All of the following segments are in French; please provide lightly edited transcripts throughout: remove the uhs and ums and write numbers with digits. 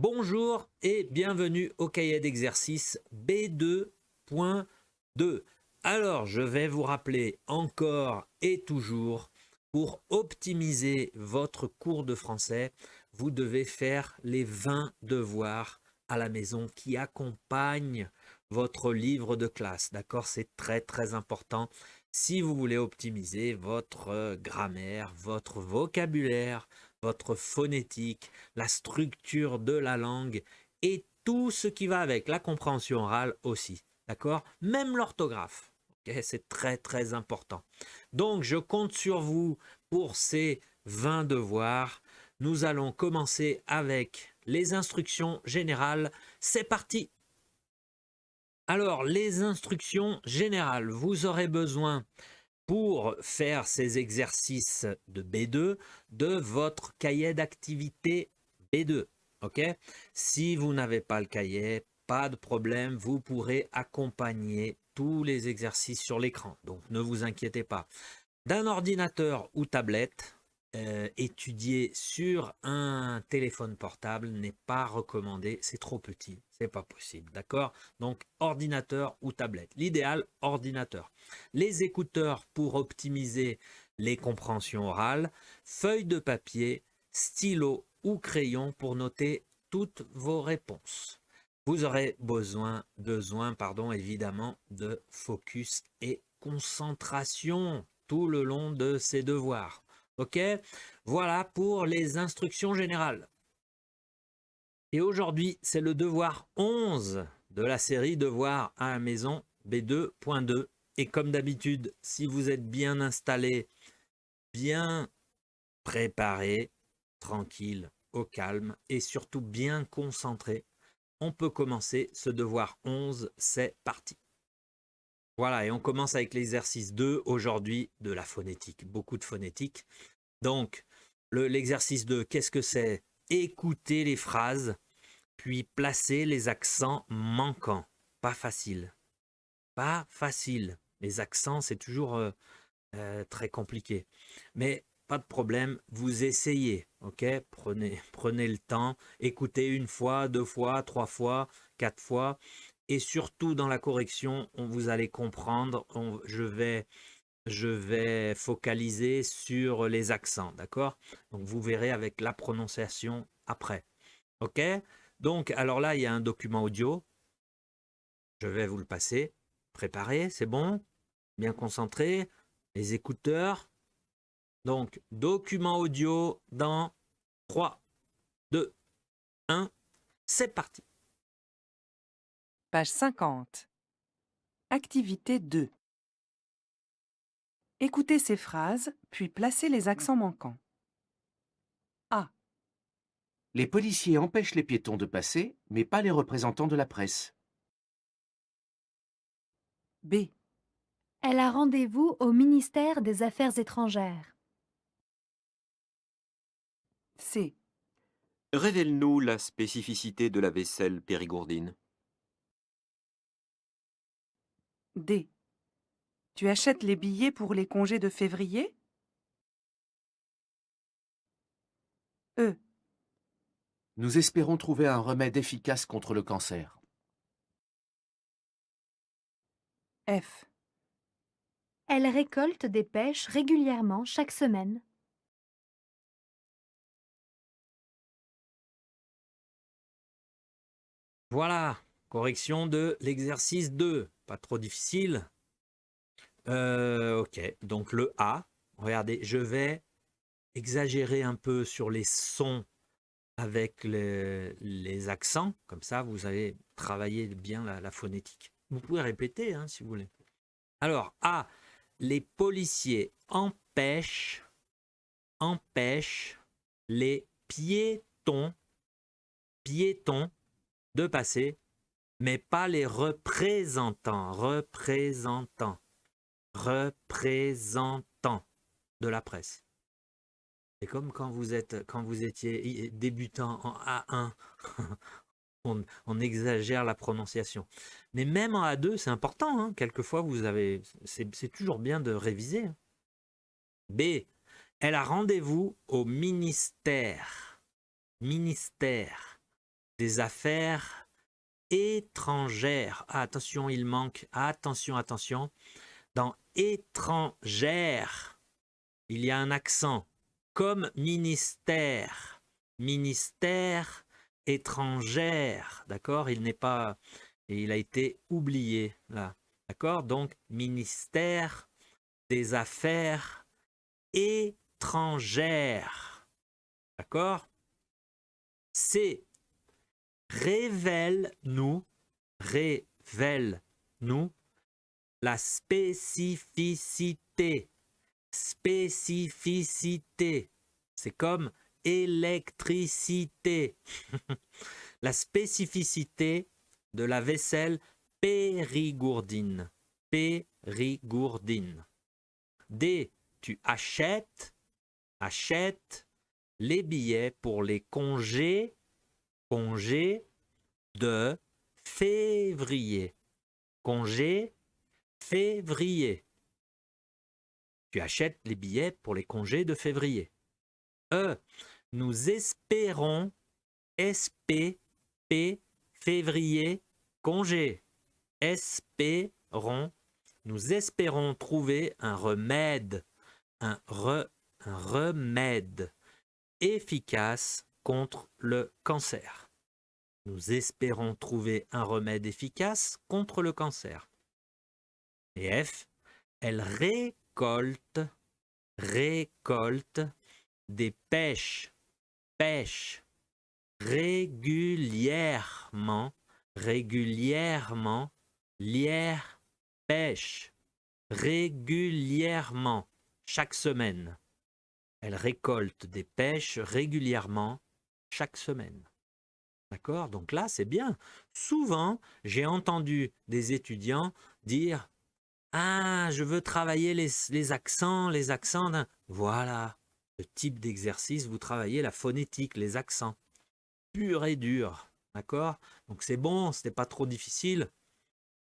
Bonjour et bienvenue au cahier d'exercice B2.2. Alors, je vais vous rappeler encore et toujours, pour optimiser votre cours de français, vous devez faire les 20 devoirs à la maison qui accompagnent votre livre de classe. D'accord? C'est très important si vous voulez optimiser votre grammaire, votre vocabulaire, votre phonétique, la structure de la langue et tout ce qui va avec, la compréhension orale aussi, d'accord? Même l'orthographe, okay? C'est très important. Donc, je compte sur vous pour ces 20 devoirs. Nous allons commencer avec les instructions générales. C'est parti! Alors, les instructions générales, vous aurez besoin pour faire ces exercices de B2 de votre cahier d'activité B2. Ok? Si vous n'avez pas le cahier, pas de problème, vous pourrez accompagner tous les exercices sur l'écran. Donc ne vous inquiétez pas. D'un ordinateur ou tablette, étudier sur un téléphone portable n'est pas recommandé, c'est trop petit, c'est pas possible, d'accord? Donc ordinateur ou tablette, l'idéal ordinateur. Les écouteurs pour optimiser les compréhensions orales, feuille de papier, stylo ou crayon pour noter toutes vos réponses. Vous aurez besoin évidemment de focus et concentration tout le long de ces devoirs. Ok? Voilà pour les instructions générales. Et aujourd'hui, c'est le devoir 11 de la série Devoirs à la maison B2.2. Et comme d'habitude, si vous êtes bien installé, bien préparé, tranquille, au calme et surtout bien concentré, on peut commencer ce devoir 11. C'est parti. Voilà, et on commence avec l'exercice 2 aujourd'hui de la phonétique. Beaucoup de phonétique. Donc, l'exercice 2, qu'est-ce que c'est? Écouter les phrases, puis placer les accents manquants. Pas facile. Pas facile. Les accents, c'est toujours très compliqué. Mais pas de problème, vous essayez. Ok? Prenez le temps. Écoutez une fois, deux fois, trois fois, quatre fois. Et surtout dans la correction, vous allez comprendre, je vais focaliser sur les accents, d'accord? Donc vous verrez avec la prononciation après. Ok? Donc alors là, il y a un document audio. Je vais vous le passer. Préparé, c'est bon? Bien concentré. Les écouteurs. Donc document audio dans 3, 2, 1. C'est parti. Page 50. Activité 2. Écoutez ces phrases, puis placez les accents manquants. A. Les policiers empêchent les piétons de passer, mais pas les représentants de la presse. B. Elle a rendez-vous au ministère des Affaires étrangères. C. Révèle-nous la spécificité de la vaisselle périgourdine. D. Tu achètes les billets pour les congés de février? E. Nous espérons trouver un remède efficace contre le cancer. F. Elle récolte des pêches régulièrement chaque semaine. Voilà, correction de l'exercice 2. Pas trop difficile. Ok, donc le A. Regardez, je vais exagérer un peu sur les sons avec les accents. Comme ça, vous allez travailler bien la phonétique. Vous pouvez répéter hein, si vous voulez. Alors, A. Les policiers empêchent les piétons de passer, mais pas les représentants de la presse. C'est comme quand vous étiez débutant en A1, on exagère la prononciation. Mais même en A2, c'est important. Hein. Quelquefois, c'est toujours bien de réviser. B. Elle a rendez-vous au ministère des affaires étrangères. Ah, attention, il manque. Attention, attention. Dans étrangère, il y a un accent. Comme ministère. Ministère étrangère. D'accord? Il n'est pas. Et il a été oublié là. D'accord? Donc, ministère des Affaires étrangères. D'accord? C'est révèle-nous la spécificité. Spécificité. C'est comme électricité. La spécificité de la vaisselle périgourdine. Périgourdine. D. Tu achètes les billets pour les congés de février. Congés février. Tu achètes les billets pour les congés de février. E. Nous espérons février congé. Nous espérons trouver un remède. Un remède efficace contre le cancer. Nous espérons trouver un remède efficace contre le cancer. Et F, elle récolte des pêches régulièrement, pêche régulièrement, chaque semaine. Elle récolte des pêches régulièrement chaque semaine. D'accord? Donc là, c'est bien. Souvent, j'ai entendu des étudiants dire « Ah, je veux travailler les accents. » Voilà, ce type d'exercice, vous travaillez la phonétique, les accents. Pur et dur. D'accord? Donc c'est bon, ce n'est pas trop difficile.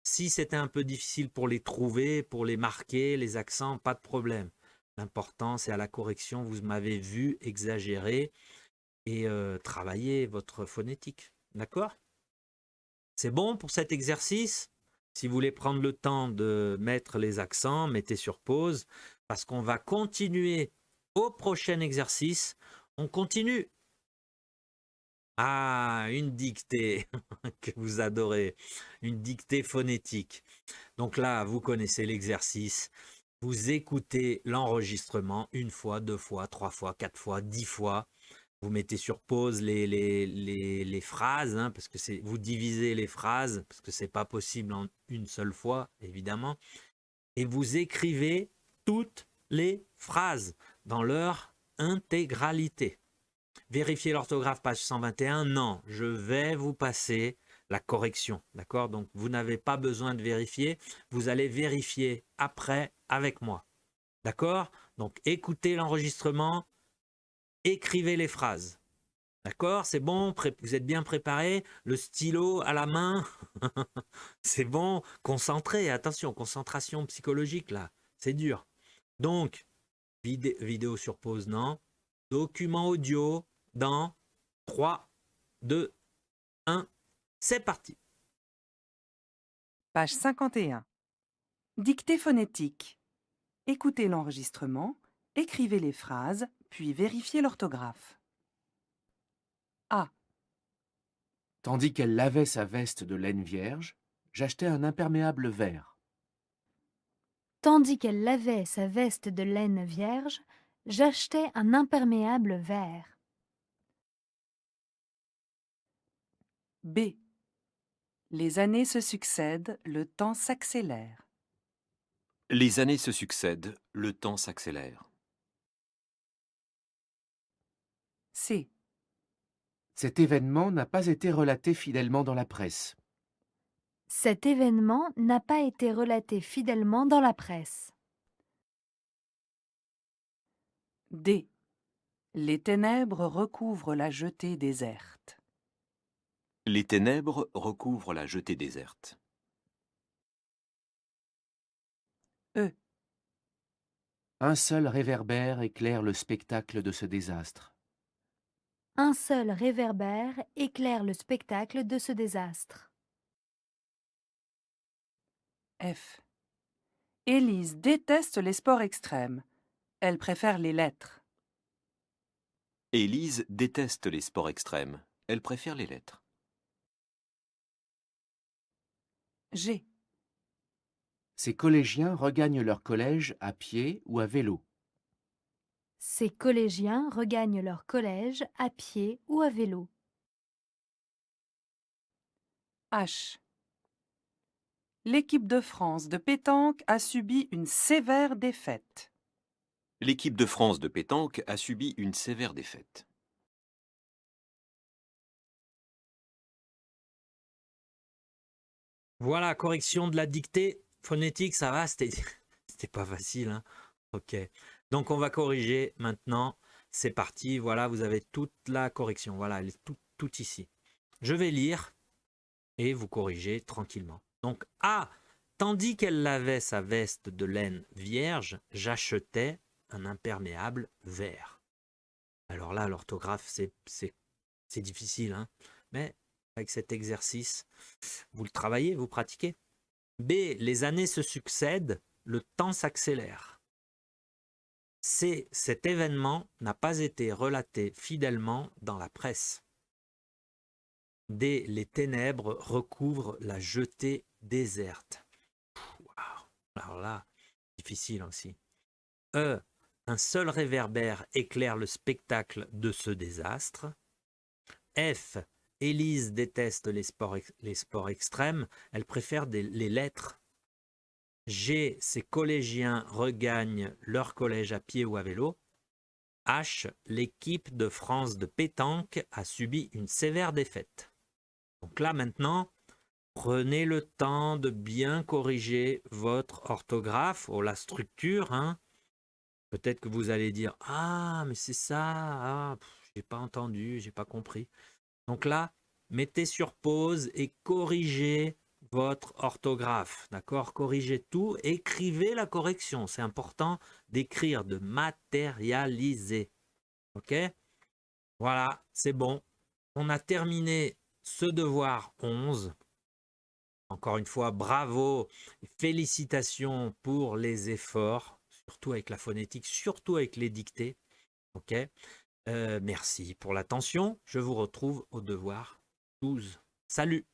Si c'était un peu difficile pour les trouver, pour les marquer, les accents, pas de problème. L'important, c'est à la correction, vous m'avez vu exagérer et travailler votre phonétique. D'accord? C'est bon pour cet exercice? Si vous voulez prendre le temps de mettre les accents, mettez sur pause parce qu'on va continuer au prochain exercice. On continue. Ah, une dictée que vous adorez, une dictée phonétique. Donc là, vous connaissez l'exercice. Vous écoutez l'enregistrement une fois, 2 fois, 3 fois, 4 fois, 10 fois. Vous mettez sur pause les phrases, hein, parce que vous divisez les phrases, parce que ce n'est pas possible en une seule fois, évidemment. Et vous écrivez toutes les phrases dans leur intégralité. Vérifiez l'orthographe, page 121. Non, je vais vous passer la correction. D'accord? Donc, vous n'avez pas besoin de vérifier. Vous allez vérifier après avec moi. D'accord? Donc, écoutez l'enregistrement. Écrivez les phrases. D'accord? C'est bon? Vous êtes bien préparés? Le stylo à la main? C'est bon? Concentré. Attention, concentration psychologique là. C'est dur. Donc, vidéo sur pause, non? Document audio dans 3, 2, 1. C'est parti. Page 51. Dictée phonétique. Écoutez l'enregistrement, écrivez les phrases, puis vérifiez l'orthographe. A. Tandis qu'elle lavait sa veste de laine vierge, j'achetais un imperméable vert. Tandis qu'elle lavait sa veste de laine vierge, j'achetais un imperméable vert. B. Les années se succèdent, le temps s'accélère. Les années se succèdent, le temps s'accélère. C. Cet événement n'a pas été relaté fidèlement dans la presse. Cet événement n'a pas été relaté fidèlement dans la presse. D. Les ténèbres recouvrent la jetée déserte. Les ténèbres recouvrent la jetée déserte. E. Un seul réverbère éclaire le spectacle de ce désastre. Un seul réverbère éclaire le spectacle de ce désastre. F. Élise déteste les sports extrêmes. Elle préfère les lettres. Élise déteste les sports extrêmes. Elle préfère les lettres. G. Ces collégiens regagnent leur collège à pied ou à vélo. Ces collégiens regagnent leur collège à pied ou à vélo. H. L'équipe de France de pétanque a subi une sévère défaite. L'équipe de France de pétanque a subi une sévère défaite. Voilà, correction de la dictée phonétique, ça va, c'était pas facile, hein. Ok, donc on va corriger maintenant, c'est parti, voilà, vous avez toute la correction, voilà, elle est tout ici. Je vais lire et vous corrigez tranquillement. Donc, A, tandis qu'elle lavait sa veste de laine vierge, j'achetais un imperméable vert. Alors là, l'orthographe, c'est difficile, hein, mais avec cet exercice, vous le travaillez, vous pratiquez. B, les années se succèdent, le temps s'accélère. C, cet événement n'a pas été relaté fidèlement dans la presse. D, les ténèbres recouvrent la jetée déserte. Waouh. Alors là, difficile aussi. E, un seul réverbère éclaire le spectacle de ce désastre. F, Élise déteste les sports extrêmes, elle préfère les lettres. G, ces collégiens regagnent leur collège à pied ou à vélo. H, l'équipe de France de pétanque a subi une sévère défaite. Donc là maintenant, prenez le temps de bien corriger votre orthographe ou la structure, hein. Peut-être que vous allez dire « Ah, mais c'est ça, j'ai pas entendu, j'ai pas compris ». Donc là, mettez sur pause et corrigez votre orthographe, d'accord? Corrigez tout, écrivez la correction. C'est important d'écrire, de matérialiser, ok? Voilà, c'est bon. On a terminé ce devoir 11. Encore une fois, bravo, félicitations pour les efforts, surtout avec la phonétique, surtout avec les dictées, ok? Merci pour l'attention. Je vous retrouve au devoir 12. Salut!